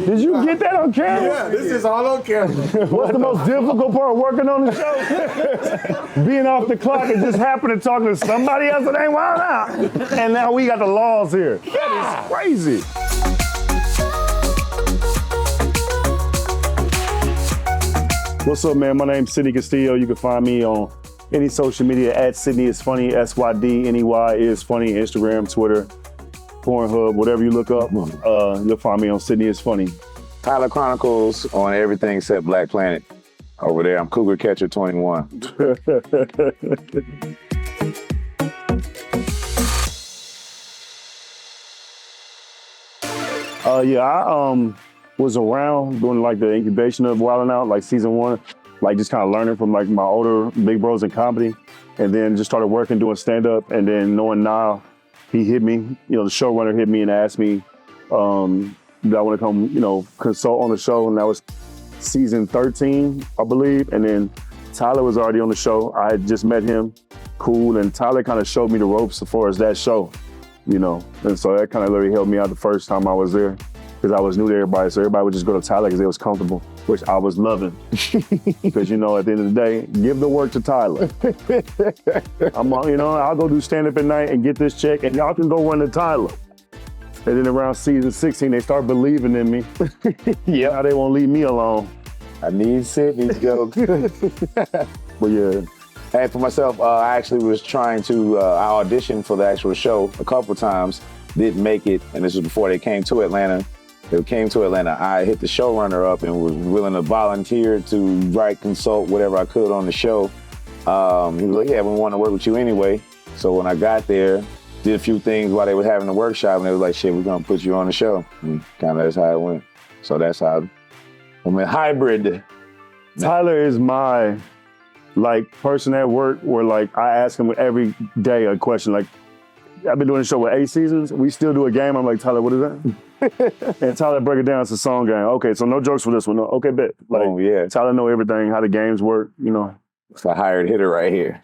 Did you get that on camera? Yeah, this is all on camera. What's the most difficult part of working on the show? Being off the clock and just happening to talk to somebody else that ain't wild out. And now we got the laws here. That is crazy. What's up, man? My name's Sidney Castillo. You can find me on any social media at Sidney is Funny, SYDNEY is Funny, Instagram, Twitter, Pornhub, whatever you look up, you'll find me on Sidney is Funny. Tyler Chronicles on everything except Black Planet. Over there, I'm Cougar Catcher 21. I was around doing like the incubation of Wildin' Out, like season 1, like just kind of learning from like my older big bros in comedy, and then just started working doing stand-up, and then knowing now, he hit me, the showrunner hit me and asked me that I want to come, consult on the show, and that was season 13, I believe, and then Tyler was already on the show. I had just met him, cool, and Tyler kind of showed me the ropes as far as that show, and so that kind of literally helped me out the first time I was there, because I was new to everybody, so everybody would just go to Tyler because it was comfortable, which I was loving. Because, at the end of the day, give the work to Tyler. I'll go do stand-up at night and get this check, and y'all can go run to Tyler. And then around season 16, they start believing in me. Yeah. Now they won't leave me alone. I need Sidney's joke. But yeah. Hey, for myself, I actually was trying to, I auditioned for the actual show a couple times, didn't make it, and this was before they came to Atlanta. They came to Atlanta, I hit the showrunner up and was willing to volunteer to write, consult, whatever I could on the show. He was like, yeah, we want to work with you anyway. So when I got there, did a few things while they were having the workshop, and they was like, shit, we're going to put you on the show. And kind of that's how it went. So that's how I'm a hybrid. Tyler is my, person at work where, I ask him every day a question. I've been doing the show with 8 seasons. We still do a game. I'm like, Tyler, what is that? And Tyler break it down. It's a song game. Okay, so no jokes for this one. No. Okay, bet. Yeah. Tyler know everything, how the games work, It's a hired hitter right here.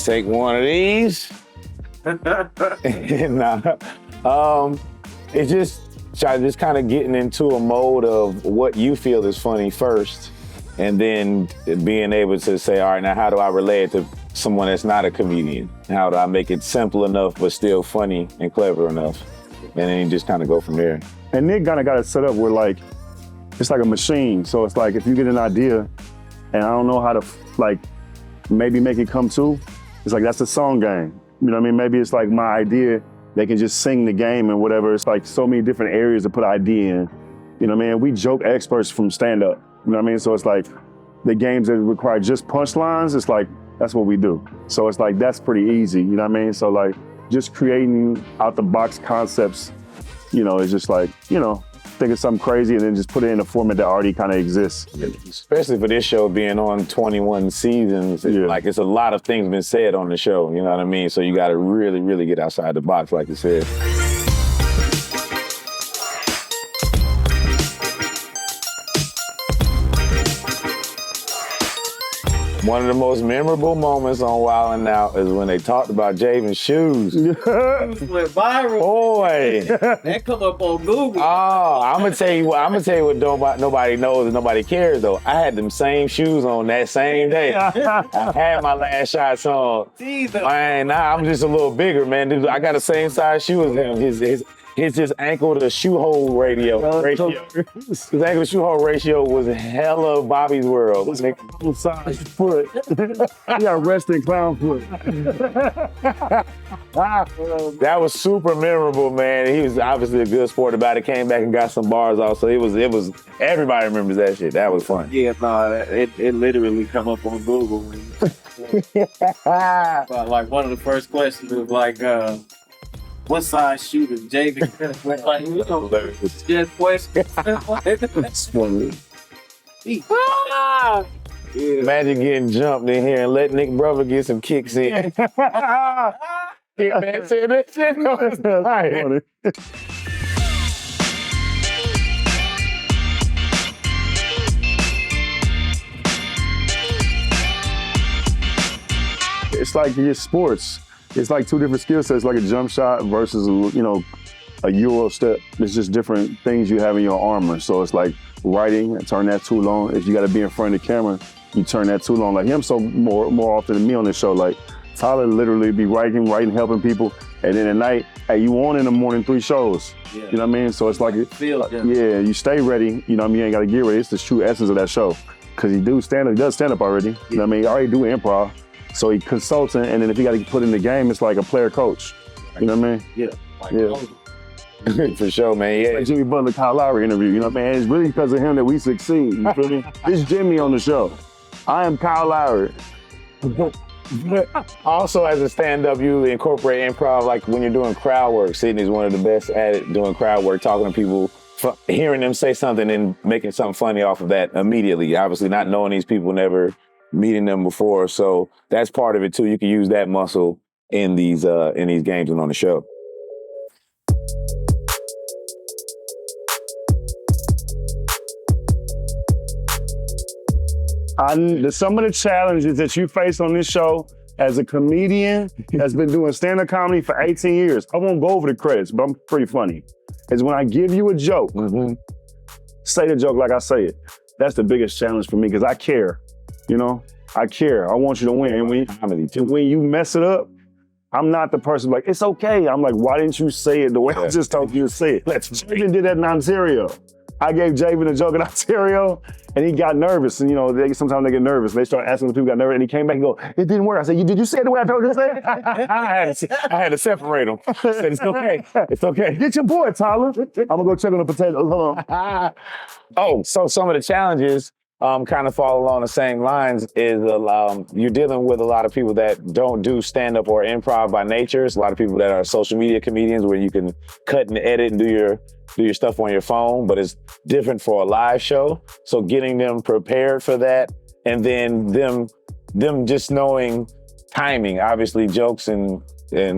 Take one of these. It's just kind of getting into a mode of what you feel is funny first, and then being able to say, all right, now how do I relate it to someone that's not a comedian? How do I make it simple enough but still funny and clever enough? And then you just kind of go from there. And Nick kind of got it set up where it's like a machine. So it's like if you get an idea and I don't know how to maybe make it come to, it's like that's a song game. You know what I mean? Maybe it's like my idea, they can just sing the game and whatever. It's like so many different areas to put idea in. You know what I mean? We joke experts from stand-up. You know what I mean? So it's like the games that require just punchlines, it's like, that's what we do. So it's like, that's pretty easy, you know what I mean? So just creating out the box concepts, is just think of something crazy and then just put it in a format that already kind of exists. Especially for this show being on 21 seasons, it's a lot of things been said on the show, you know what I mean? So you gotta really, really get outside the box, like you said. One of the most memorable moments on Wildin' Out is when they talked about Javen's shoes. Went viral. Boy. That come up on Google. Oh, I'm gonna tell you what nobody knows and nobody cares though. I had them same shoes on that same day. I had my last shots on. Man, now I'm just a little bigger, man. I got the same size shoe as him. His ankle to shoe hole ratio. His ankle to shoe hole ratio was hella Bobby's World. Full size foot. He got resting clown foot. That was super memorable, man. He was obviously a good sport about it. Came back and got some bars off. So it was. Everybody remembers that shit. That was fun. Yeah, no, it literally come up on Google. But one of the first questions was what size shoe does Javen? Just question. That's funny. Imagine getting jumped in here and let Nick Brother get some kicks in. Man said that shit. No, it's funny. it's like your sports. It's like two different skill sets, like a jump shot versus, a Euro step. It's just different things you have in your armor. So it's like writing, turn that too long. If you got to be in front of the camera, you turn that too long. Like him, so more often than me on this show. Like Tyler literally be writing, helping people. And then at night, hey, you on in the morning 3 shows. Yeah. You know what I mean? So it's like, you stay ready. You know what I mean? You ain't got to get ready. It's the true essence of that show. Because he does stand up already. You know what I mean? He already do improv. So he consulting, and then if he got to put in the game, it's like a player coach. You know what I mean? For sure, man. Yeah. It's like Jimmy Butler, Kyle Lowry interview. You know what I mean? It's really because of him that we succeed. You feel me? It's Jimmy on the show. I am Kyle Lowry. Also, as a stand-up, you incorporate improv, like when you're doing crowd work. Sydney's one of the best at it, doing crowd work, talking to people, hearing them say something and making something funny off of that immediately. Obviously, not knowing these people, never meeting them before. So that's part of it too. You can use that muscle in these games and on the show. Some of the challenges that you face on this show as a comedian that's been doing stand-up comedy for 18 years, I won't go over the credits, but I'm pretty funny, is when I give you a joke, say the joke like I say it. That's the biggest challenge for me because I care, I care. I want you to win. And when you mess it up, I'm not the person like, it's okay. I'm like, why didn't you say it the way I just told you to say it? Javen did that in Ontario. I gave Javen a joke in Ontario, and he got nervous. And sometimes they get nervous. They start asking the people who got nervous, and he came back and go, it didn't work. I said, did you say it the way I told you to say it? I had to separate them. I said, it's okay. It's okay. Get your boy, Tyler. I'm gonna go check on the potatoes. Hold on. So some of the challenges kind of fall along the same lines is you're dealing with a lot of people that don't do stand-up or improv by nature. It's a lot of people that are social media comedians where you can cut and edit and do your stuff on your phone, but it's different for a live show. So getting them prepared for that, and then them just knowing timing. Obviously, jokes and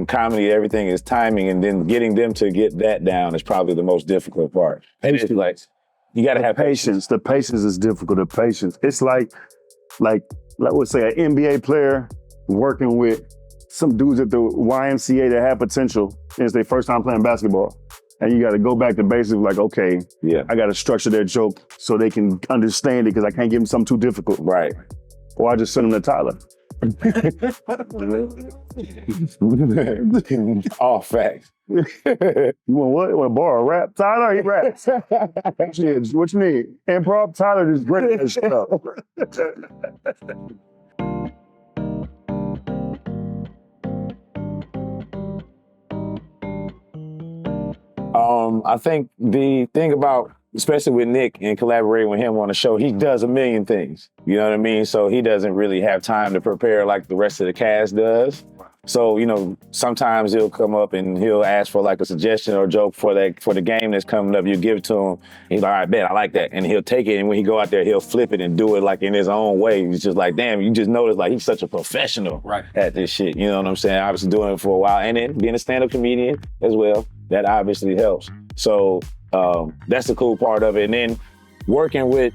comedy, everything is timing, and then getting them to get that down is probably the most difficult part. And it's like, you gotta have patience. The patience is difficult. The patience. It's like let's say an NBA player working with some dudes at the YMCA that have potential, and it's their first time playing basketball. And you got to go back to basics, like, okay, I got to structure their joke so they can understand it because I can't give them something too difficult. Right. Or I just send them to Tyler. All facts. You want what? You want to borrow a rap? Tyler, he raps. Shit, what you need? Improv? Tyler just great at that shit up. I think the thing about, especially with Nick and collaborating with him on the show, he does a million things. You know what I mean? So he doesn't really have time to prepare like the rest of the cast does. So, sometimes he'll come up and he'll ask for like a suggestion or a joke for the game that's coming up. You give it to him. He's like, all right, bet, I like that. And he'll take it. And when he go out there, he'll flip it and do it like in his own way. He's just like, damn, you just notice like he's such a professional at this shit. You know what I'm saying? Obviously doing it for a while. And then being a stand-up comedian as well, that obviously helps. So that's the cool part of it. And then working with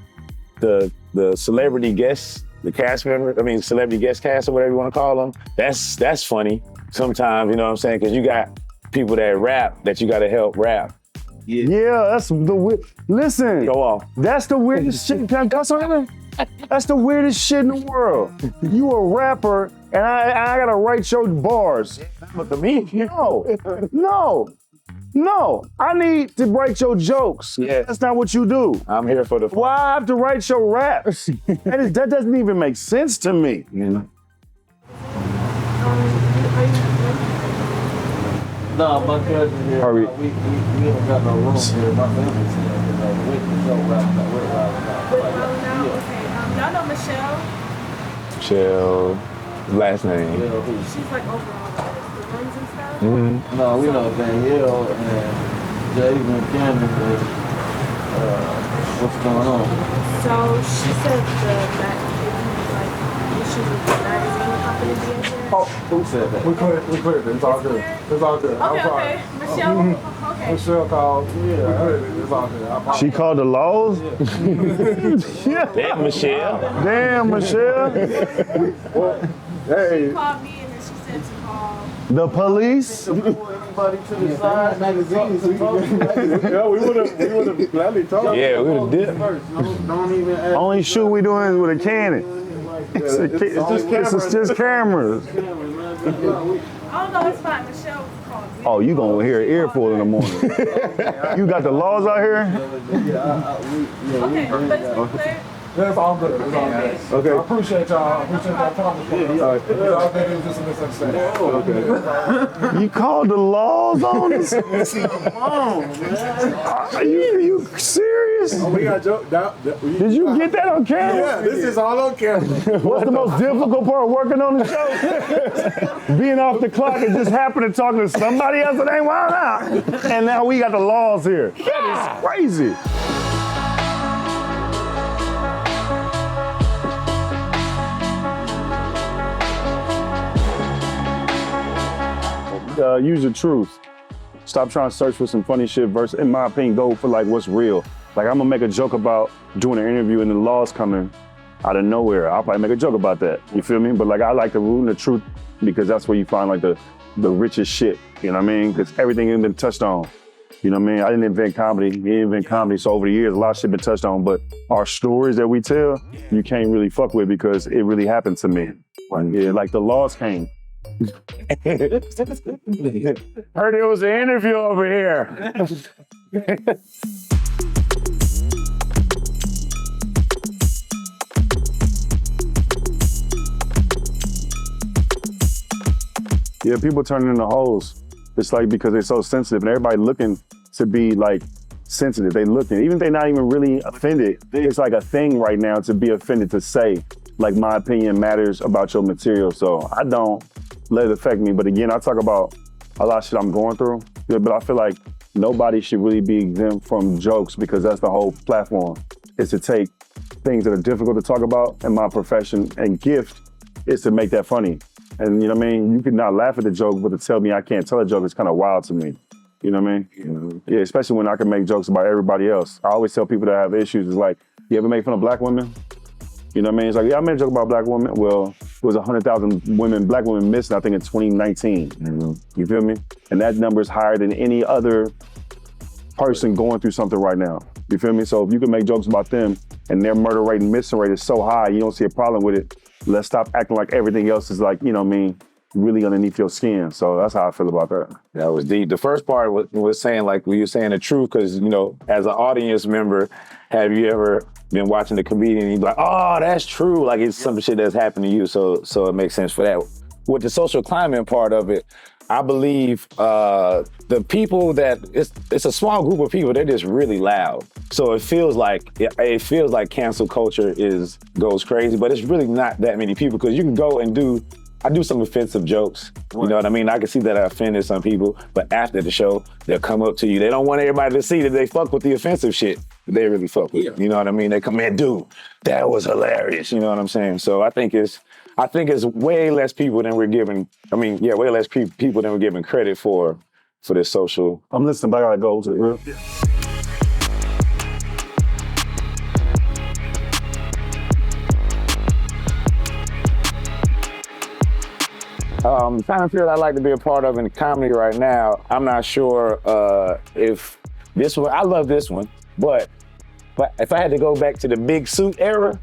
the celebrity guests, the cast members, celebrity guest cast or whatever you want to call them, that's funny sometimes, you know what I'm saying? Because you got people that rap that you got to help rap. Yeah, that's the listen. Go off. That's the weirdest shit. Can I cuss on him? That's the weirdest shit in the world. You a rapper, and I gotta write your bars. But to me, No, I need to write your jokes. Yeah. That's not what you do. I'm here for the fun. Why I have to write your raps? that doesn't even make sense to me. No, my cousin here. Hurry. We don't got no room here. My family's here. We can go round. Y'all know Michelle? Michelle, last name. She's like over all the rooms and stuff. Mm-hmm. No, we know Danielle and Javen Cannon. What's going on? So she said the issues with the magazine company being here. Oh, who said that? We cleared it. It's all good. It's all good. I'm sorry. Okay. Michelle, okay. Michelle called. We cleared it. It's all good. She called the laws? Damn, Michelle. Damn, Michelle. Hey. She called me said to call. The police? Pull anybody to the side, magazines. Yeah, we would have gladly told you. Yeah, we would have dipped. Don't even ask. Only shoot we doing is with a cannon. It's just cameras. Oh no, it's fine. Michelle called. Oh, you gonna hear an earful in the morning. You got the laws out here? Okay, but it's been clear. That's all good. It's all good. Okay. I appreciate y'all. I appreciate y'all talking for us. Y'all think it was just a misunderstanding. Okay. You called the laws on us? Come on, man. Are you serious? Oh, we got joke. Did you get that on camera? Yeah, this is all on camera. What's the most difficult part of working on the show? Being off the clock and just happening to talk to somebody else that ain't wild out. And now we got the laws here. That is crazy. Use the truth. Stop trying to search for some funny shit versus, in my opinion, go for like what's real. Like I'm gonna make a joke about doing an interview and the law's coming out of nowhere. I'll probably make a joke about that. You feel me? But like I like the root and the truth because that's where you find like the richest shit. You know what I mean? Because everything has been touched on. You know what I mean? I didn't invent comedy. He didn't invent comedy. So over the years, a lot of shit been touched on. But our stories that we tell, you can't really fuck with because it really happened to me. Yeah, like the laws came. Heard there was an interview over here. Yeah, people turning into hoes. It's like because they're so sensitive and everybody looking to be like sensitive. They looking, even if they're not even really offended, it's like a thing right now to be offended to say, like my opinion matters about your material. So I don't let it affect me. But again, I talk about a lot of shit I'm going through, but I feel like nobody should really be exempt from jokes because that's the whole platform, is to take things that are difficult to talk about in my profession and gift is to make that funny. And you know what I mean? You could not laugh at the joke, but to tell me I can't tell a joke is kind of wild to me. You know what I mean? Mm-hmm. Yeah, especially when I can make jokes about everybody else. I always tell people that have issues, it's like, you ever make fun of black women? You know what I mean? It's like, yeah, I made a joke about black women. Well, it was 100,000 black women missing, I think, in 2019. Mm-hmm. You feel me? And that number is higher than any other person going through something right now. You feel me? So if you can make jokes about them and their murder rate and missing rate is so high, you don't see a problem with it. Let's stop acting like everything else is like, you know what I mean, really underneath your skin. So that's how I feel about that. That was deep. The first part was saying, like, we were saying the truth, because, you know, as an audience member, have you ever been watching the comedian and you be like, oh, that's true. Like, it's some shit that's happened to you. So it makes sense for that. With the social climate part of it, I believe the people that, it's a small group of people, they're just really loud. So it feels like cancel culture goes crazy, but it's really not that many people, because you can go and I do some offensive jokes. You know what I mean? I can see that I offended some people, but after the show, they'll come up to you. They don't want everybody to see that they fuck with the offensive shit. They really fuck with it. You know what I mean? They come in, dude, that was hilarious. You know what I'm saying? So I think it's way less people than we're giving. Way less people than we're giving credit for this social. I'm listening, but I gotta go to the real. Kind of field I'd like to be a part of in comedy right now. I'm not sure if this one, I love this one, but if I had to go back to the big suit era,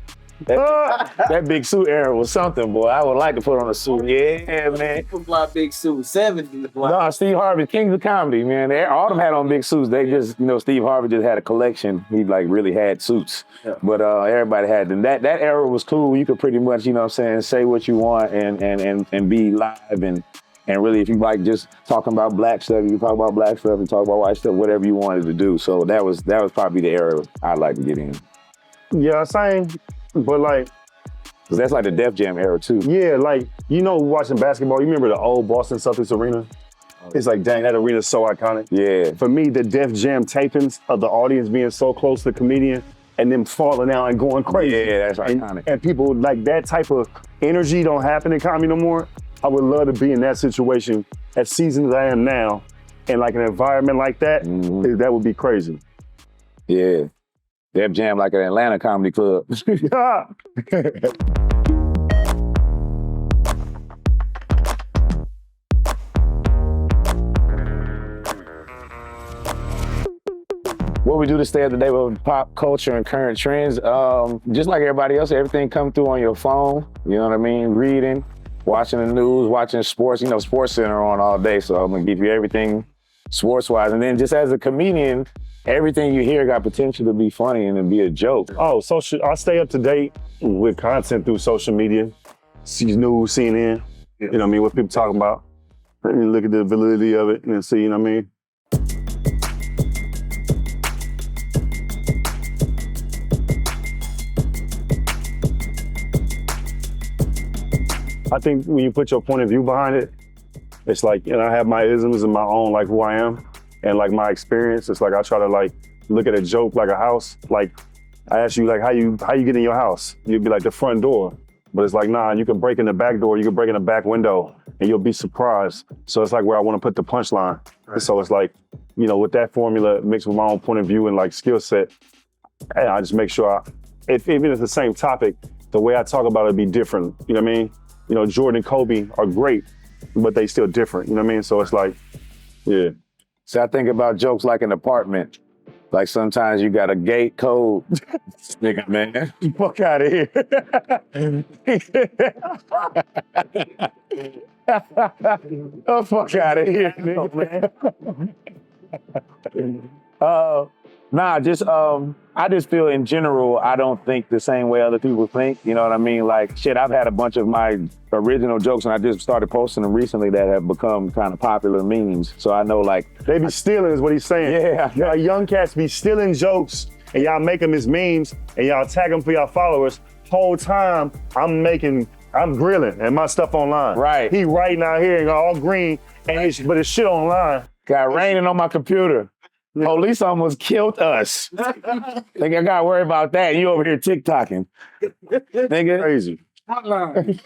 that big suit era was something, boy. I would like to put on a suit. Yeah, man. Fly big suit, 70s. No, Steve Harvey, Kings of Comedy, man. All them had on big suits. They just, Steve Harvey just had a collection. He like really had suits. Yeah. But everybody had them. That era was cool. You could pretty much, say what you want and be live and really, if you like just talking about black stuff, you can talk about black stuff and talk about white stuff, whatever you wanted to do. So that was probably the era I'd like to get in. Yeah, same. But like, cause that's like the Def Jam era too. Yeah, like, watching basketball, you remember the old Boston Celtics arena? It's like, dang, that arena is so iconic. Yeah. For me, the Def Jam tapings of the audience being so close to the comedian and them falling out and going crazy. Yeah, that's iconic. And people, like, that type of energy don't happen in comedy no more. I would love to be in that situation, as seasoned as I am now, and like an environment like that, that would be crazy. Yeah. Def Jam like an Atlanta comedy club. what we do to stay up to date with pop culture and current trends, just like everybody else, everything come through on your phone, you know what I mean? Reading, watching the news, watching sports, Sports Center on all day, so I'm gonna give you everything sports-wise. And then just as a comedian, everything you hear got potential to be funny and to be a joke. Oh, I stay up to date with content through social media, see news, CNN, you know what I mean, what people talking about. And look at the validity of it and see, you know what I mean? I think when you put your point of view behind it, it's like, I have my isms and my own, like who I am and like my experience. It's like I try to like look at a joke like a house. Like I ask you like how you get in your house. You'd be like the front door, but it's like, nah, you can break in the back door, you can break in the back window and you'll be surprised. So it's like where I want to put the punchline. Right. So it's like, with that formula mixed with my own point of view and like skill set, and I just make sure even if it's the same topic, the way I talk about it be different. You know what I mean? Jordan and Kobe are great, but they still different. You know what I mean? So it's like, yeah. So I think about jokes like an apartment. Like sometimes you got a gate code. Nigga, man. Fuck out of here. Oh, fuck out of here, nigga, man. I just feel in general, I don't think the same way other people think. You know what I mean? Like, shit, I've had a bunch of my original jokes and I just started posting them recently that have become kind of popular memes. So I know, like. They be stealing is what he's saying. Yeah. Y'all young cats be stealing jokes and y'all make them as memes and y'all tag them for y'all followers. Whole time, I'm grilling and my stuff online. Right. He writing out here and all green, but it's shit online. Got raining on my computer. Police almost killed us. Think I gotta worry about that. You over here TikToking. Nigga. Crazy. Hotline.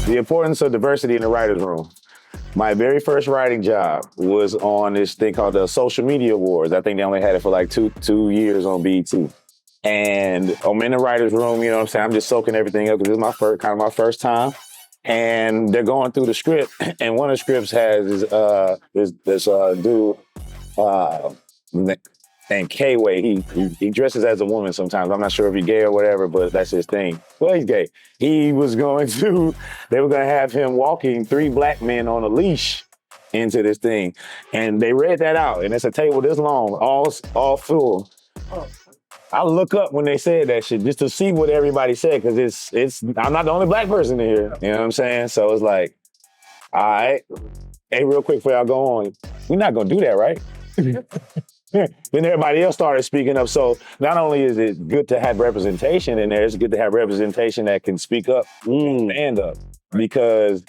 The importance of diversity in the writer's room. My very first writing job was on this thing called the Social Media Awards. I think they only had it for like two years on BET. And I'm in the writer's room, you know what I'm saying? I'm just soaking everything up because this is my first time. And they're going through the script, and one of the scripts has this dude named K-Way. He dresses as a woman sometimes. I'm not sure if he's gay or whatever, but that's his thing. Well, he's gay. They were going to have him walking 3 black men on a leash into this thing. And they read that out, and it's a table this long, all full. I look up when they said that shit just to see what everybody said, because I'm not the only black person in here. You know what I'm saying? So it's like, all right, hey, real quick before y'all go on, we're not gonna do that, right? Then everybody else started speaking up. So not only is it good to have representation in there, it's good to have representation that can speak up, stand up, because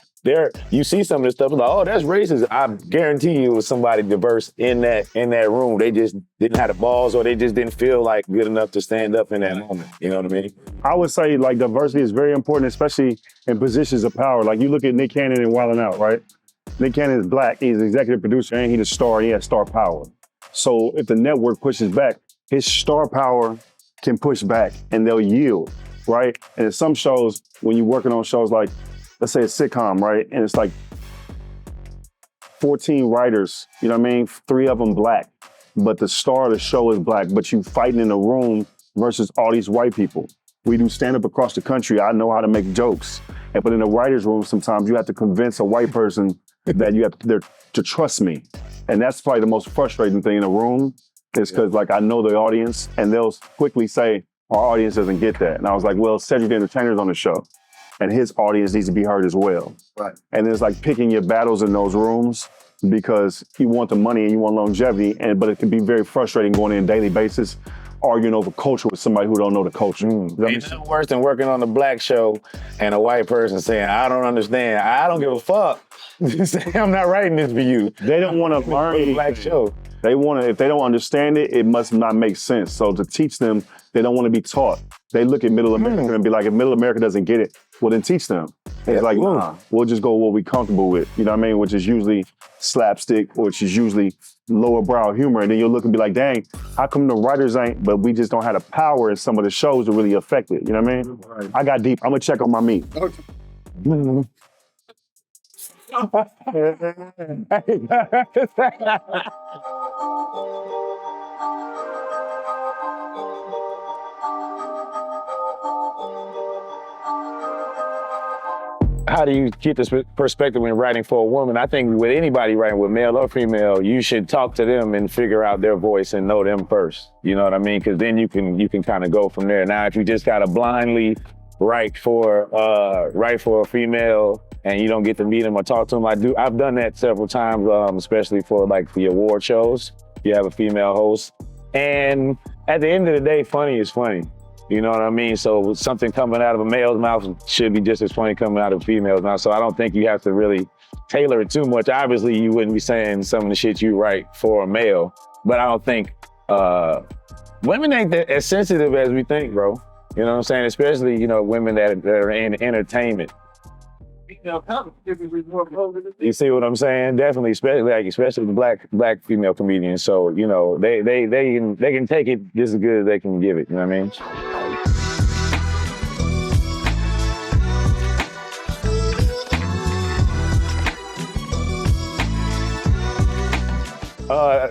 you see some of this stuff, like, oh, that's racist. I guarantee you it was somebody diverse in that room. They just didn't have the balls, or they just didn't feel like good enough to stand up in that moment. You know what I mean? I would say like diversity is very important, especially in positions of power. Like you look at Nick Cannon and Wildin' Out, right? Nick Cannon is black, he's an executive producer, and he's a star, he has star power. So if the network pushes back, his star power can push back and they'll yield, right? And in some shows, when you're working on shows like, let's say a sitcom, right? And it's like 14 writers, you know what I mean? 3 of them black, but the star of the show is black, but you fighting in a room versus all these white people. We do stand-up across the country. I know how to make jokes. But in the writer's room, sometimes you have to convince a white person that you have to trust me. And that's probably the most frustrating thing in a room, is because like I know the audience and they'll quickly say, our audience doesn't get that. And I was like, well, Cedric the Entertainer's on the show, and his audience needs to be heard as well. Right. And it's like picking your battles in those rooms, because you want the money and you want longevity, but it can be very frustrating going in on a daily basis, arguing over culture with somebody who don't know the culture. Ain't nothing worse than working on a black show and a white person saying, I don't understand. I don't give a fuck. I'm not writing this for you. They don't want to learn a black show. They want to, if they don't understand it, it must not make sense. So to teach them, they don't want to be taught. they look at Middle America and be like, if Middle America doesn't get it, well then teach them. And it's like, nah, we'll just go what we comfortable with, you know what I mean? Which is usually slapstick, which is usually lower brow humor. And then you'll look and be like, dang, how come the writers ain't, but we just don't have the power in some of the shows to really affect it, you know what I mean? Right. I got deep, I'm gonna check on my meat. Okay. How do you get this perspective when writing for a woman? I think with anybody writing, with male or female, you should talk to them and figure out their voice and know them first. You know what I mean? Because then you can kind of go from there. Now, if you just gotta blindly write for a female and you don't get to meet them or talk to them, I've done that several times, especially for like the award shows. You have a female host, and at the end of the day, funny is funny. You know what I mean? So something coming out of a male's mouth should be just as funny coming out of a female's mouth. So I don't think you have to really tailor it too much. Obviously, you wouldn't be saying some of the shit you write for a male, but I don't think women ain't as sensitive as we think, bro. You know what I'm saying? Especially, you know, women that are in entertainment. You see what I'm saying? Definitely, especially the black female comedians. So, you know, they can take it just as good as they can give it. You know what I mean?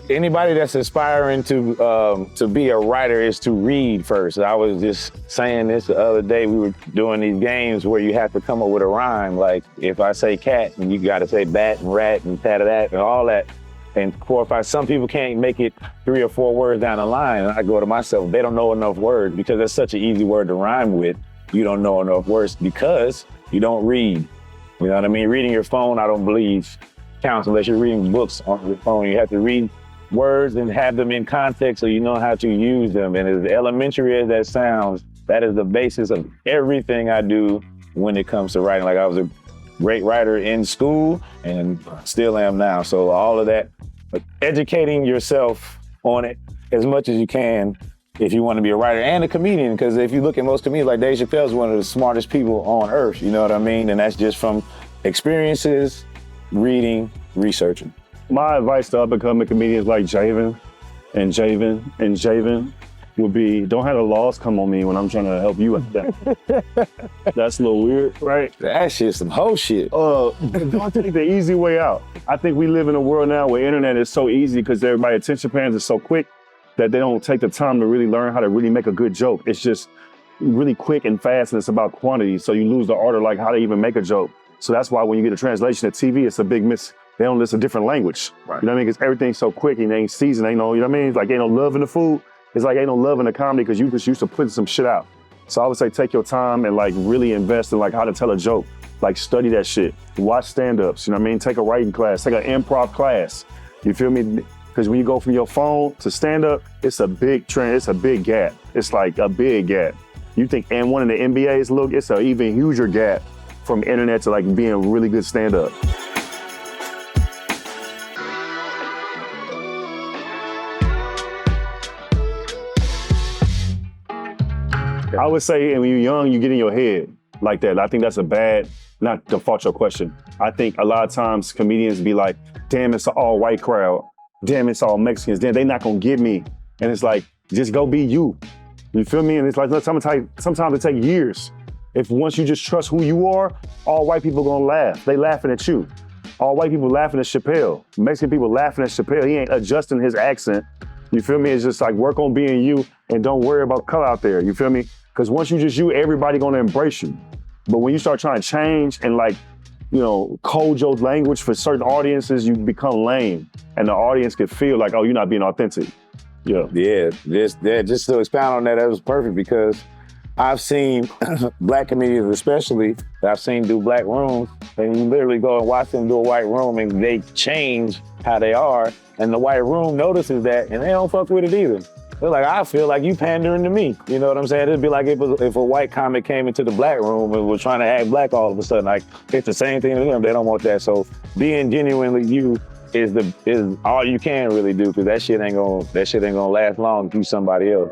Anybody that's aspiring to be a writer is to read first. I was just saying this the other day. We were doing these games where you have to come up with a rhyme. Like if I say cat, and you got to say bat and rat and tat-a-tat and all that. And 4 or 5, some people can't make it 3 or 4 words down the line. And I go to myself, they don't know enough words because that's such an easy word to rhyme with. You don't know enough words because you don't read. You know what I mean? Reading your phone, I don't believe counts unless you're reading books on your phone. You have to read words and have them in context so you know how to use them. And as elementary as that sounds, that is the basis of everything I do when it comes to writing. Like I was a great writer in school and still am now. So all of that, educating yourself on it as much as you can if you want to be a writer and a comedian. Because if you look at most comedians, like Dave Chappelle is one of the smartest people on earth, you know what I mean? And that's just from experiences, reading, researching. My advice to up-and-coming comedians like Javen would be, don't have the laws come on me when I'm trying to help you with that. That's a little weird, right? That shit's some whole shit. Don't take the easy way out. I think we live in a world now where internet is so easy because everybody's attention spans are so quick that they don't take the time to really learn how to really make a good joke. It's just really quick and fast, and it's about quantity. So you lose the art of like how to even make a joke. So that's why when you get a translation at TV, it's a big miss. They don't listen a different language. Right. You know what I mean? Because everything's so quick and they ain't seasoned, ain't no, you know what I mean? It's like ain't no love in the food. It's like ain't no love in the comedy because you just used to put some shit out. So I would say take your time and like really invest in like how to tell a joke. Like study that shit. Watch stand-ups, you know what I mean? Take a writing class, take an improv class. You feel me? Because when you go from your phone to stand-up, it's a big trend, it's a big gap. It's like a big gap. You think, and one of the NBA's, look, it's an even huger gap from internet to like being a really good stand-up. I would say when you're young, you get in your head like that. I think that's a bad, not to fault your question. I think a lot of times comedians be like, damn, it's an all white crowd. Damn, it's all Mexicans. Damn, they not gonna get me. And it's like, just go be you. You feel me? And it's like, sometimes it takes years. If once you just trust who you are, all white people gonna laugh. They laughing at you. All white people laughing at Chappelle. Mexican people laughing at Chappelle. He ain't adjusting his accent. You feel me? It's just like work on being you and don't worry about color out there. You feel me? Because once you just you, everybody gonna embrace you. But when you start trying to change and like, you know, code your language for certain audiences, you become lame. And the audience could feel like, oh, you're not being authentic. Yeah. Yeah, just to expound on that, that was perfect because I've seen black comedians especially that I've seen do black rooms, and you literally go and watch them do a white room and they change how they are, and the white room notices that and they don't fuck with it either. They're like, I feel like you pandering to me. You know what I'm saying? It'd be like if a white comic came into the black room and was trying to act black all of a sudden. Like, it's the same thing to them. They don't want that. So being genuinely you is all you can really do because that shit ain't gonna last long if you somebody else.